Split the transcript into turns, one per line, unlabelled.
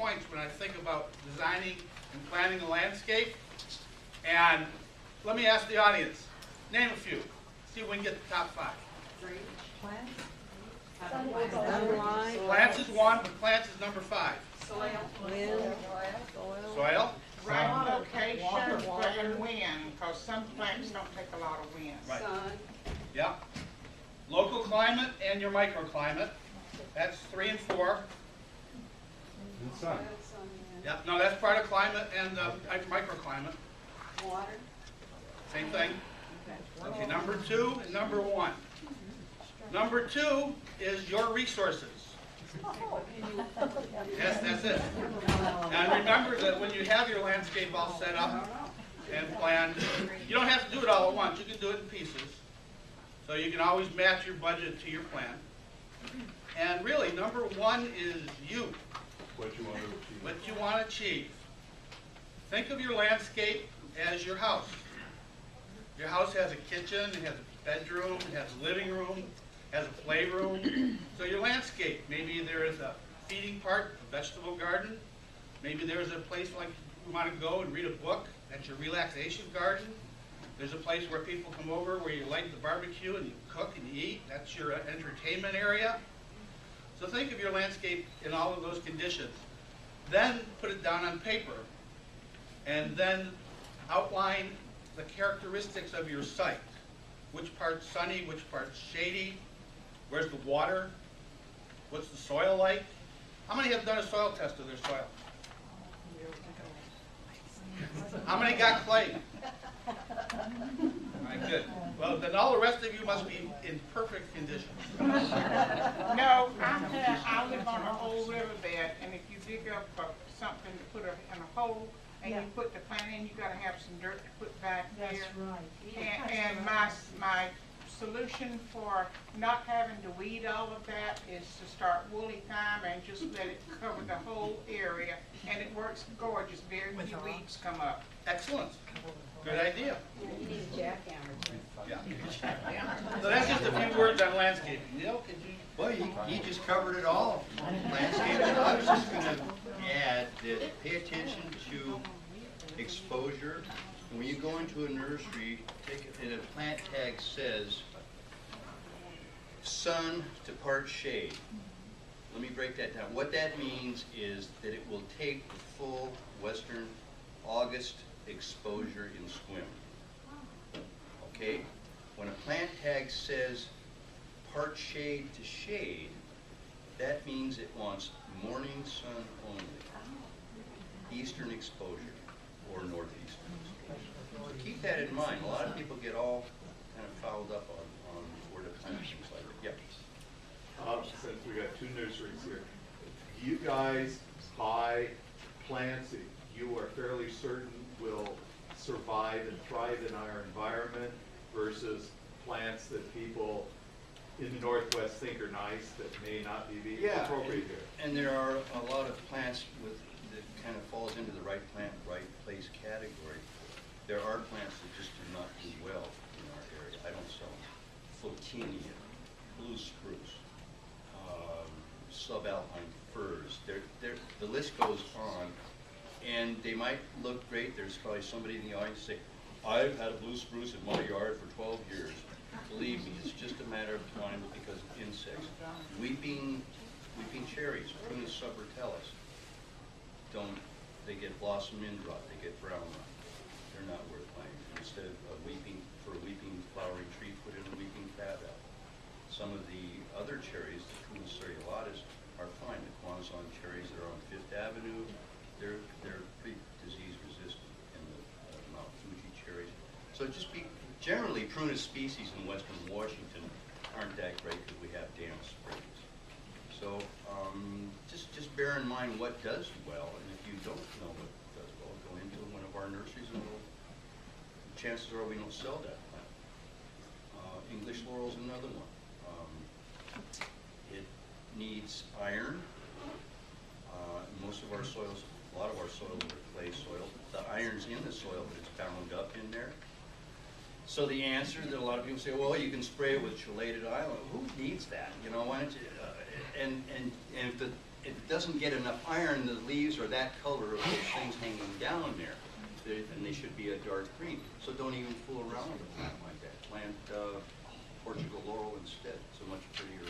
points when I think about designing and planning a landscape. And let me ask the audience, name a few. See if we can get the top 5. Plants is 1, but plants is number 5.
Soil.
Wind.
Soil?
Right location, but in wind, because some plants don't take a lot of wind.
Right.
Sun.
Yeah. Local climate and your microclimate. That's 3 and 4.
And sun.
Yeah. No, that's part of climate and microclimate.
Water.
Same thing. Okay, number 2 and number 1. Number 2 is your resources. Yes, that's it. And remember that when you have your landscape all set up and planned, you don't have to do it all at once. You can do it in pieces. So you can always match your budget to your plan. And really, number 1 is you.
What you want to achieve.
What you want to achieve. Think of your landscape as your house. Your house has a kitchen, it has a bedroom, it has a living room, has a playroom. So your landscape, maybe there is a feeding part, a vegetable garden. Maybe there's a place like you want to go and read a book. That's your relaxation garden. There's a place where people come over where you light the barbecue and you cook and you eat. That's your entertainment area. So think of your landscape in all of those conditions. Then put it down on paper. And then outline the characteristics of your site. Which part's sunny, which part's shady, where's the water, what's the soil like? How many have done a soil test of their soil? How many got clay? All right, good. Well, then all the rest of you must be in perfect condition.
No, I live on an old riverbed, and if you dig up something to put in a hole, and you put the plant in, you gotta have some dirt to put back there.
That's right.
And my solution for not having to weed all of that is to start woolly thyme and just let it cover the whole area, and it works gorgeous. Very few weeds come up.
Excellent. Good idea.
You need a jackhammer.
Yeah. So that's just a few words on landscaping. Neil, could you?
Well, he just covered it all. Landscaping. I was just going to add that pay attention to exposure. And when you go into a nursery, and a plant tag says sun to part shade. Let me break that down. What that means is that it will take the full western August exposure in swim. Okay? When a plant tag says part shade to shade, that means it wants morning sun only. Eastern exposure or northeastern exposure. So keep that in mind. A lot of people get all kind of fouled up on where to plant things like that. Yeah.
Since we got 2 nurseries here, do you guys buy plants that you are fairly certain will survive and thrive in our environment versus plants that people in the Northwest think are nice that may not be appropriate here?
And there are a lot of plants that kind of falls into the right plant, right place category. There are plants that just do not do well in our area. I don't sell them. Phlotinia, blue spruce, subalpine firs. The list goes on, and they might look great. There's probably somebody in the audience say, "I've had a blue spruce in my yard for 12 years." Believe me, it's just a matter of time because of insects. Weeping cherries, Prunus subratalis, they get blossom end rot, they get brown rot. They're not worth planting. Instead of a weeping flowering tree, put in a weeping crabapple. Some of the other cherries, the Prunus seriolatus, are fine. The Quanzon cherries that are on Fifth Avenue, they're pretty disease resistant, and the Mount Fuji cherries. So generally Prunus species in western Washington aren't that great because we have damp springs. So just bear in mind what does well, and if you don't know what does well, go into one of our nurseries and chances are we don't sell that plant. English laurel is another one. It needs iron. Most of our soils, a lot of our soils are clay soil. The iron's in the soil, but it's bound up in there. So the answer that a lot of people say, well, you can spray it with chelated iron. Who needs that? You know, why don't you? And if if it doesn't get enough iron, the leaves are that color of those things hanging down there. And they should be a dark green. So don't even fool around with a plant like that. Plant Portugal laurel instead. It's a much prettier